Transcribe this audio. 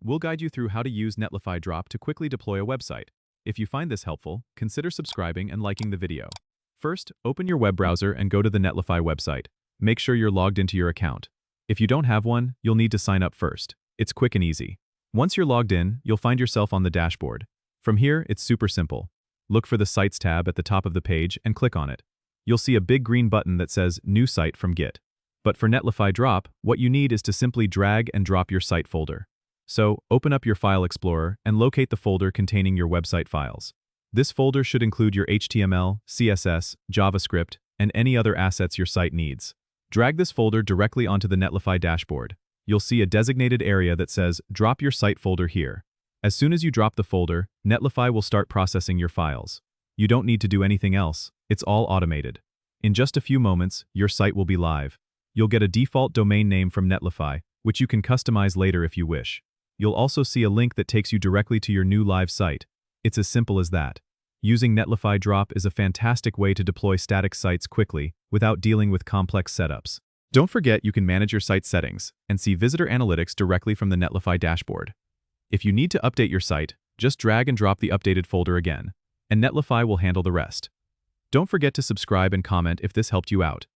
we'll guide you through how to use Netlify Drop to quickly deploy a website. If you find this helpful, consider subscribing and liking the video. First, open your web browser and go to the Netlify website. Make sure you're logged into your account. If you don't have one, you'll need to sign up first. It's quick and easy. Once you're logged in, you'll find yourself on the dashboard. From here, it's super simple. Look for the Sites tab at the top of the page and click on it. You'll see a big green button that says New Site from Git. But for Netlify Drop, what you need is to simply drag and drop your site folder. So, open up your File Explorer and locate the folder containing your website files. This folder should include your HTML, CSS, JavaScript, and any other assets your site needs. Drag this folder directly onto the Netlify dashboard. You'll see a designated area that says Drop your site folder here. As soon as you drop the folder, Netlify will start processing your files. You don't need to do anything else. It's all automated. In just a few moments, your site will be live. You'll get a default domain name from Netlify, which you can customize later if you wish. You'll also see a link that takes you directly to your new live site. It's as simple as that. Using Netlify Drop is a fantastic way to deploy static sites quickly without dealing with complex setups. Don't forget you can manage your site settings and see visitor analytics directly from the Netlify dashboard. If you need to update your site, just drag and drop the updated folder again, and Netlify will handle the rest. Don't forget to subscribe and comment if this helped you out.